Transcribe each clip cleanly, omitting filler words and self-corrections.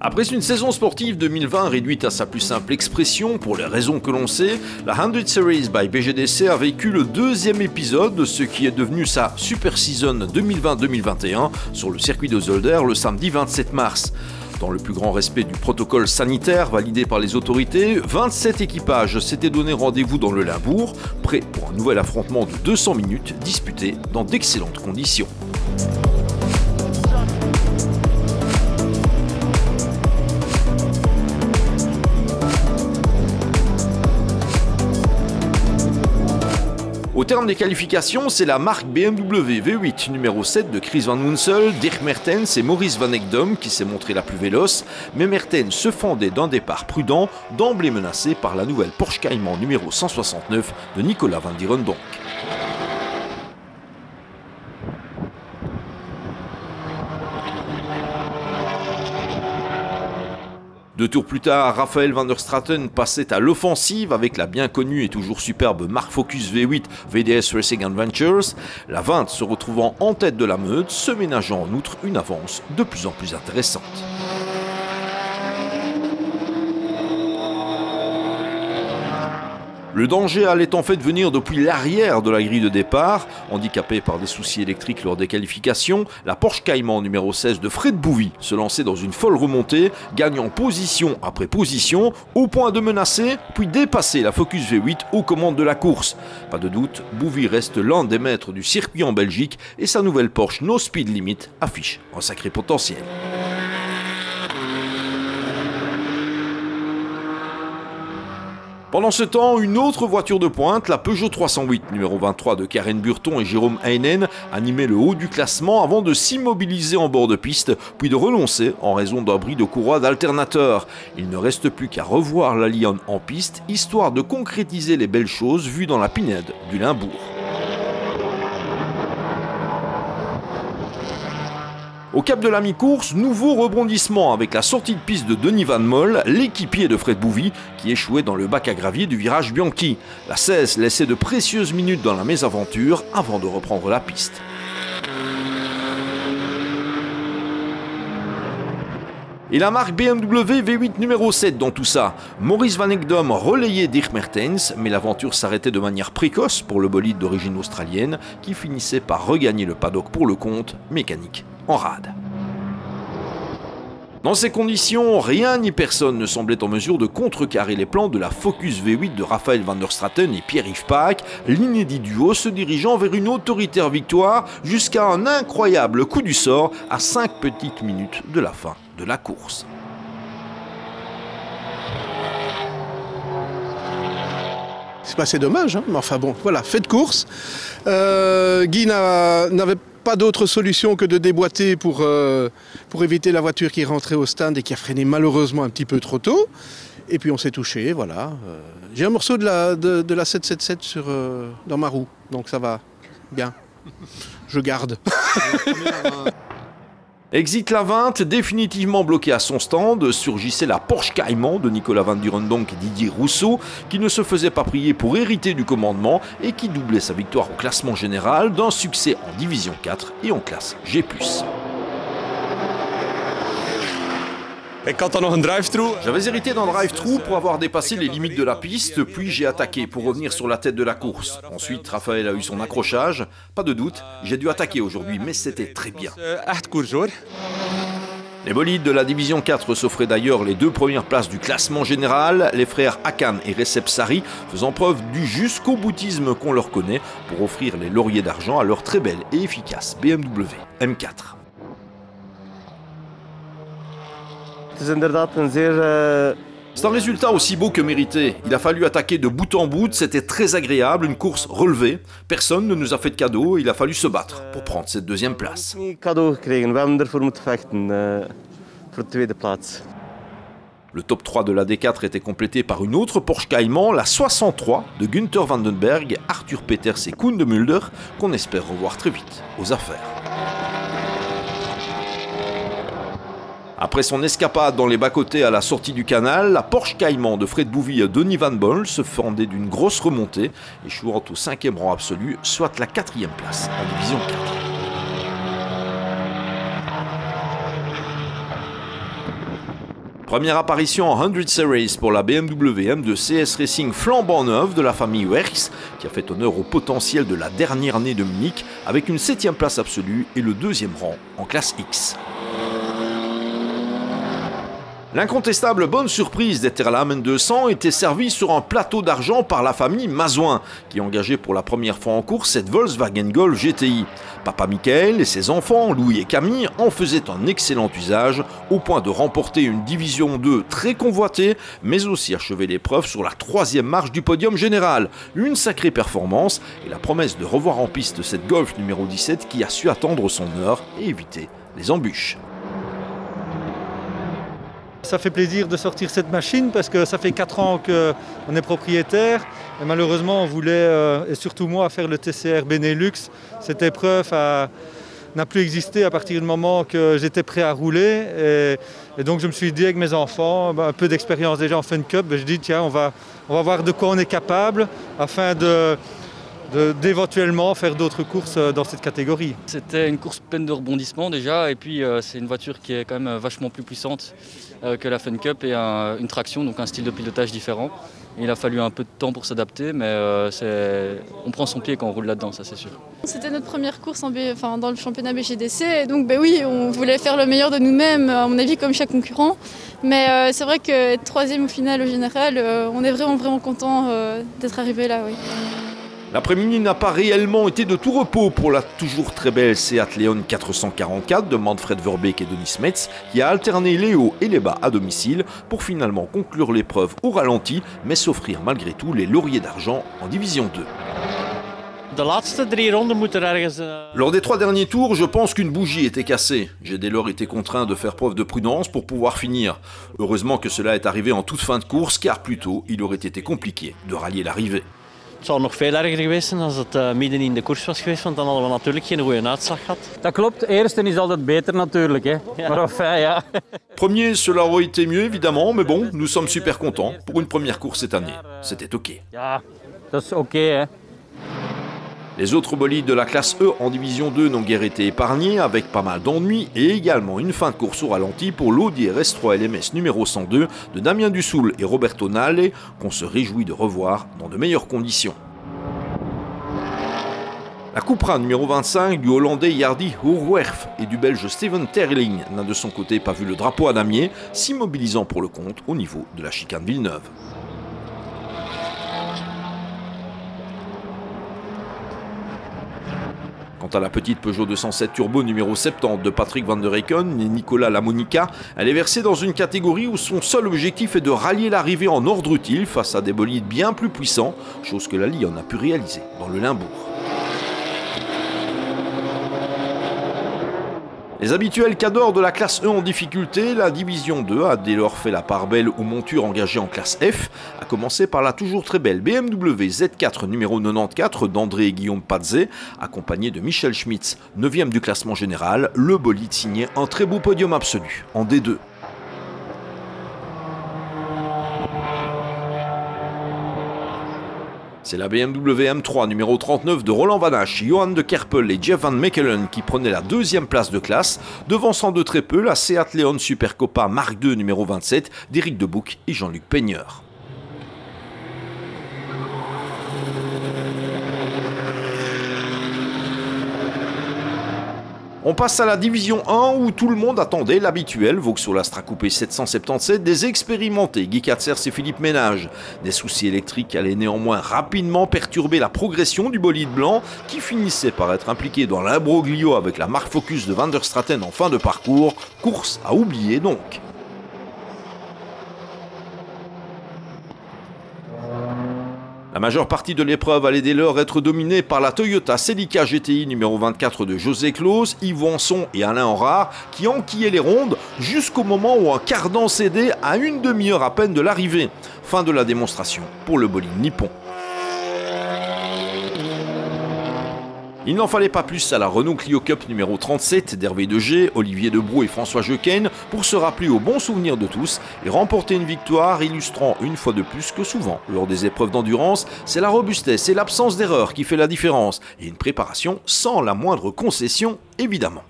Après une saison sportive 2020 réduite à sa plus simple expression, pour les raisons que l'on sait, la 100 Series by BGDC a vécu le deuxième épisode de ce qui est devenu sa Super Season 2020-2021 sur le circuit de Zolder le samedi 27 mars. Dans le plus grand respect du protocole sanitaire validé par les autorités, 27 équipages s'étaient donné rendez-vous dans le Limbourg, prêts pour un nouvel affrontement de 200 minutes disputé dans d'excellentes conditions. Au terme des qualifications, c'est la marque BMW V8 numéro 7 de Chris Van Munsell, Dirk Mertens et Maurice Van Ekdom qui s'est montré la plus véloce, mais Mertens se fendait d'un départ prudent, d'emblée menacé par la nouvelle Porsche Cayman numéro 169 de Nicolas Van Dierendonck. Deux tours plus tard, Raphaël van der Straten passait à l'offensive avec la bien connue et toujours superbe Mark Focus V8 VDS Racing Adventures, la 20 se retrouvant en tête de la meute, se ménageant en outre une avance de plus en plus intéressante. Le danger allait en fait venir depuis l'arrière de la grille de départ. Handicapée par des soucis électriques lors des qualifications, la Porsche Cayman numéro 16 de Fred Bouvy se lançait dans une folle remontée, gagnant position après position, au point de menacer, puis dépasser la Focus V8 aux commandes de la course. Pas de doute, Bouvy reste l'un des maîtres du circuit en Belgique et sa nouvelle Porsche No Speed Limit affiche un sacré potentiel. Pendant ce temps, une autre voiture de pointe, la Peugeot 308 numéro 23 de Karen Burton et Jérôme Heinen, animait le haut du classement avant de s'immobiliser en bord de piste, puis de renoncer en raison d'un bris de courroie d'alternateur. Il ne reste plus qu'à revoir la Lyon en piste, histoire de concrétiser les belles choses vues dans la pinède du Limbourg. Au cap de la mi-course, nouveau rebondissement avec la sortie de piste de Denis Van Moll, l'équipier de Fred Bouvy, qui échouait dans le bac à gravier du virage Bianchi. La 16 laissait de précieuses minutes dans la mésaventure avant de reprendre la piste. Et la marque BMW V8 numéro 7 dans tout ça. Maurice Van Ekdom relayait Dirk Mertens, mais l'aventure s'arrêtait de manière précoce pour le bolide d'origine australienne qui finissait par regagner le paddock pour le compte, mécanique en rade. Dans ces conditions, rien ni personne ne semblait en mesure de contrecarrer les plans de la Focus V8 de Raphaël van der Straten et Pierre-Yves Paak, l'inédit duo se dirigeant vers une autoritaire victoire jusqu'à un incroyable coup du sort à 5 petites minutes de la fin de la course. C'est dommage, hein, mais enfin bon, voilà, fait de course. Guy n'avait pas d'autre solution que de déboîter pour éviter la voiture qui est rentrée au stand et qui a freiné malheureusement un petit peu trop tôt. Et puis on s'est touché, voilà. J'ai un morceau de la 777 dans ma roue, donc ça va bien. Je garde. Exit la 20, définitivement bloqué à son stand, surgissait la Porsche Cayman de Nicolas Van Dierendonck et Didier Rousseau, qui ne se faisait pas prier pour hériter du commandement et qui doublait sa victoire au classement général d'un succès en Division 4 et en classe G+. J'avais hérité d'un drive-thru pour avoir dépassé les limites de la piste, puis j'ai attaqué pour revenir sur la tête de la course. Ensuite, Raphaël a eu son accrochage. Pas de doute, j'ai dû attaquer aujourd'hui, mais c'était très bien. Les bolides de la Division 4 s'offraient d'ailleurs les 2 premières places du classement général, les frères Hakan et Recep Sari faisant preuve du jusqu'au boutisme qu'on leur connaît pour offrir les lauriers d'argent à leur très belle et efficace BMW M4. C'est un résultat aussi beau que mérité. Il a fallu attaquer de bout en bout, c'était très agréable, une course relevée. Personne ne nous a fait de cadeau, il a fallu se battre pour prendre cette deuxième place. Le top 3 de la D4 était complété par une autre Porsche Cayman, la 63 de Günther Vandenberg, Arthur Peters et Koen de Mulder, qu'on espère revoir très vite aux affaires. Après son escapade dans les bas-côtés à la sortie du canal, la Porsche Cayman de Fred Bouvy et Denis Van Moll se fendait d'une grosse remontée, échouant au 5e rang absolu, soit la 4e place en Division 4. Première apparition en 100 Series pour la BMW M2 CS Racing flambant neuve de la famille Werks, qui a fait honneur au potentiel de la dernière année de Munich avec une 7e place absolue et le 2e rang en classe X. L'incontestable bonne surprise des Terlam N200 était servie sur un plateau d'argent par la famille Mazouin, qui engageait pour la première fois en course cette Volkswagen Golf GTI. Papa Michael et ses enfants, Louis et Camille, en faisaient un excellent usage, au point de remporter une division 2 très convoitée, mais aussi achever l'épreuve sur la 3e marche du podium général. Une sacrée performance et la promesse de revoir en piste cette Golf numéro 17 qui a su attendre son heure et éviter les embûches. Ça fait plaisir de sortir cette machine parce que ça fait 4 ans qu'on est propriétaire et malheureusement on voulait, et surtout moi, faire le TCR Benelux. Cette épreuve n'a plus existé à partir du moment que j'étais prêt à rouler et donc je me suis dit avec mes enfants, un peu d'expérience déjà en Fun Cup, je dis tiens on va voir de quoi on est capable afin d'éventuellement faire d'autres courses dans cette catégorie. C'était une course pleine de rebondissements déjà et puis c'est une voiture qui est quand même vachement plus puissante que la Fun Cup et une traction, donc un style de pilotage différent. Et il a fallu un peu de temps pour s'adapter, mais on prend son pied quand on roule là-dedans, ça c'est sûr. C'était notre première course dans le championnat BGDC, et donc oui, on voulait faire le meilleur de nous-mêmes, à mon avis comme chaque concurrent. Mais c'est vrai que être 3e au final au général, on est vraiment content d'être arrivé là. Oui. L'après-midi n'a pas réellement été de tout repos pour la toujours très belle Seat Leon 444 de Manfred Verbeek et Denis Metz, qui a alterné les hauts et les bas à domicile pour finalement conclure l'épreuve au ralenti, mais s'offrir malgré tout les lauriers d'argent en division 2. Lors des 3 derniers tours, je pense qu'une bougie était cassée. J'ai dès lors été contraint de faire preuve de prudence pour pouvoir finir. Heureusement que cela est arrivé en toute fin de course, car plus tôt, il aurait été compliqué de rallier l'arrivée. Het zou nog veel erger geweest zijn als het midden in de koers was geweest, want dan hadden we natuurlijk geen goede uitslag gehad. Dat klopt, eerste is altijd beter natuurlijk, hè. Ja. Maar enfin, ja. Premier, cela aurait été mieux évidemment, mais bon, nous sommes super contents pour une première course cette année. C'était ok. Ja, dat is oké, hè. Les autres bolides de la classe E en division 2 n'ont guère été épargnés, avec pas mal d'ennuis et également une fin de course au ralenti pour l'Audi RS3 LMS numéro 102 de Damien Dussoul et Roberto Nalle, qu'on se réjouit de revoir dans de meilleures conditions. La Cupra numéro 25 du Hollandais Jardy Hoerwerf et du Belge Steven Terling n'a de son côté pas vu le drapeau à damier, s'immobilisant pour le compte au niveau de la chicane Villeneuve. Quant à la petite Peugeot 207 Turbo numéro 70 de Patrick Van der Reyken et Nicolas Lamonica, elle est versée dans une catégorie où son seul objectif est de rallier l'arrivée en ordre utile face à des bolides bien plus puissants, chose que la Lyon a pu réaliser dans le Limbourg. Les habituels cadors de la classe E en difficulté, la division 2 a dès lors fait la part belle aux montures engagées en classe F, à commencer par la toujours très belle BMW Z4 numéro 94 d'André et Guillaume Pazé, accompagné de Michel Schmitz, 9e du classement général, le bolide signé un très beau podium absolu en D2. C'est la BMW M3 numéro 39 de Roland Van Asch, Johan de Kerpel et Jeff Van Mechelen qui prenaient la 2e place de classe, devançant de très peu la Seat Leon Super Copa Mark II numéro 27 d'Éric Debouc et Jean-Luc Peigneur. On passe à la division 1 où tout le monde attendait l'habituel Vauxhall Astra Coupé 777 des expérimentés Guy Katzers et Philippe Ménage. Des soucis électriques allaient néanmoins rapidement perturber la progression du bolide blanc qui finissait par être impliqué dans l'imbroglio avec la marque Focus de Van der Straten en fin de parcours. Course à oublier donc. La majeure partie de l'épreuve allait dès lors être dominée par la Toyota Celica GTI numéro 24 de José Claus, Yves Anson et Alain Henrard qui enquillaient les rondes jusqu'au moment où un cardan cédait à une demi-heure à peine de l'arrivée. Fin de la démonstration pour le bolide nippon. Il n'en fallait pas plus à la Renault Clio Cup numéro 37 d'Hervé Degé, Olivier Debrou et François Jequenne pour se rappeler au bon souvenir de tous et remporter une victoire illustrant une fois de plus que souvent, lors des épreuves d'endurance, c'est la robustesse et l'absence d'erreur qui fait la différence et une préparation sans la moindre concession évidemment.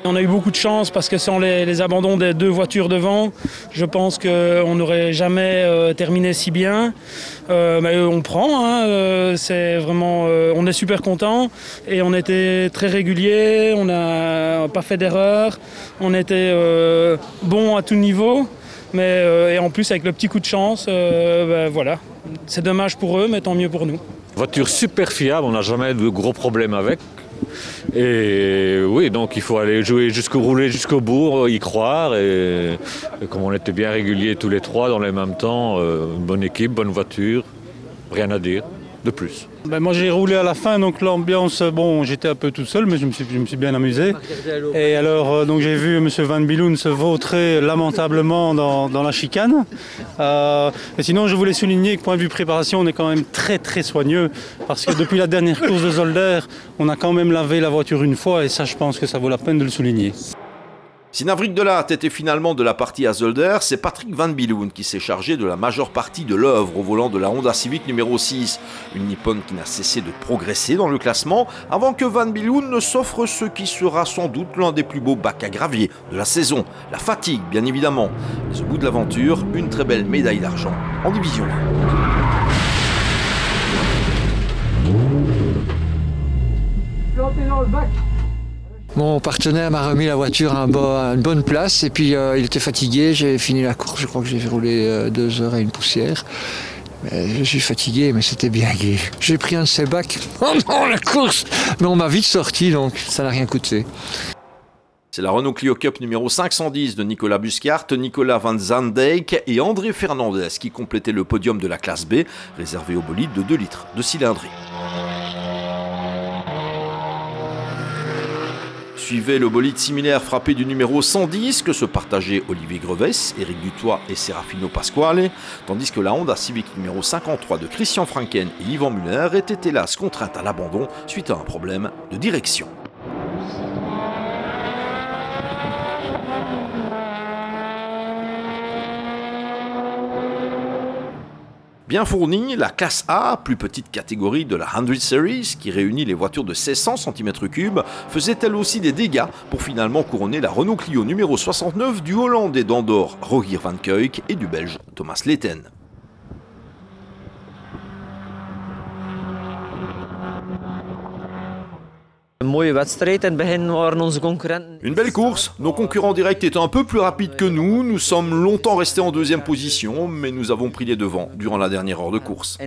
On a eu beaucoup de chance parce que sans les abandons des 2 voitures devant, je pense qu'on n'aurait jamais terminé si bien. Mais on prend, hein, c'est vraiment, on est super contents et on était très réguliers, on n'a pas fait d'erreur, on était bon à tout niveau. Mais et en plus avec le petit coup de chance, voilà, c'est dommage pour eux, mais tant mieux pour nous. Voiture super fiable, on n'a jamais de gros problèmes avec. Et oui, donc il faut aller rouler jusqu'au bout, y croire. Et comme on était bien réguliers tous les 3 dans les mêmes temps, une bonne équipe, bonne voiture, rien à dire de plus. Moi j'ai roulé à la fin, donc l'ambiance, bon, j'étais un peu tout seul, mais je me suis bien amusé. Et alors donc j'ai vu M. Van Biloen se vautrer lamentablement dans la chicane. Et sinon je voulais souligner que point de vue préparation, on est quand même très très soigneux, parce que depuis la dernière course de Zolder, on a quand même lavé la voiture une fois, et ça je pense que ça vaut la peine de le souligner. Si Navrik de Laat était finalement de la partie à Zolder, c'est Patrick Van Biloen qui s'est chargé de la majeure partie de l'œuvre au volant de la Honda Civic numéro 6. Une Nippon qui n'a cessé de progresser dans le classement avant que Van Biloen ne s'offre ce qui sera sans doute l'un des plus beaux bacs à gravier de la saison. La fatigue, bien évidemment. Mais au bout de l'aventure, une très belle médaille d'argent en division 1. Mon partenaire m'a remis la voiture à une bonne place et puis il était fatigué, j'ai fini la course, je crois que j'ai roulé 2 heures et une poussière. Je suis fatigué mais c'était bien gai. J'ai pris un de ces bacs pendant la course, mais on m'a vite sorti donc ça n'a rien coûté. C'est la Renault Clio Cup numéro 510 de Nicolas Busquart, Nicolas Van Zandijk et André Fernandez qui complétaient le podium de la classe B, réservé aux bolides de 2 litres de cylindrée. Suivait le bolide similaire frappé du numéro 110 que se partageaient Olivier Grevès, Éric Dutoit et Serafino Pasquale, tandis que la Honda Civic numéro 53 de Christian Franken et Yvan Muller était hélas contrainte à l'abandon suite à un problème de direction. Bien fournie, la classe A, plus petite catégorie de la 100 Series, qui réunit les voitures de 1600 cm3, faisait elle aussi des dégâts pour finalement couronner la Renault Clio numéro 69 du Hollandais d'Andorre Rogier van Kuijk et du Belge Thomas Leeten. Une belle course, nos concurrents directs étaient un peu plus rapides que nous, nous sommes longtemps restés en 2e position, mais nous avons pris les devants durant la dernière heure de course.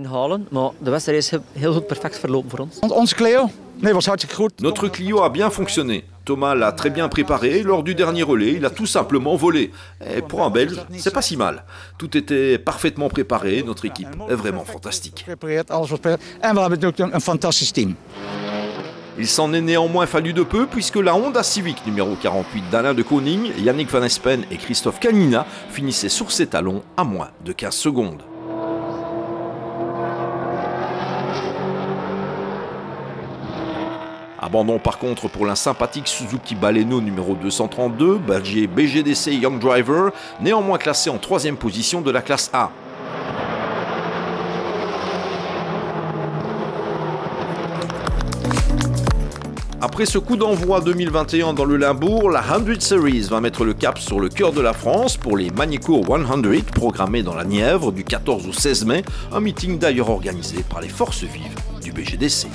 Notre Clio a bien fonctionné, Thomas l'a très bien préparé, lors du dernier relais, il a tout simplement volé. Et pour un Belge, c'est pas si mal. Tout était parfaitement préparé, notre équipe est vraiment fantastique. Il s'en est néanmoins fallu de peu puisque la Honda Civic numéro 48 d'Alain de Koning, Yannick Van Espen et Christophe Canina finissaient sur ses talons à moins de 15 secondes. Abandon par contre pour l'insympathique Suzuki Baleno numéro 232, berger BGDC Young Driver, néanmoins classé en 3e position de la classe A. Après ce coup d'envoi 2021 dans le Limbourg, la 100 Series va mettre le cap sur le cœur de la France pour les Magny-Cours 100 programmés dans la Nièvre du 14 au 16 mai, un meeting d'ailleurs organisé par les forces vives du BGDC.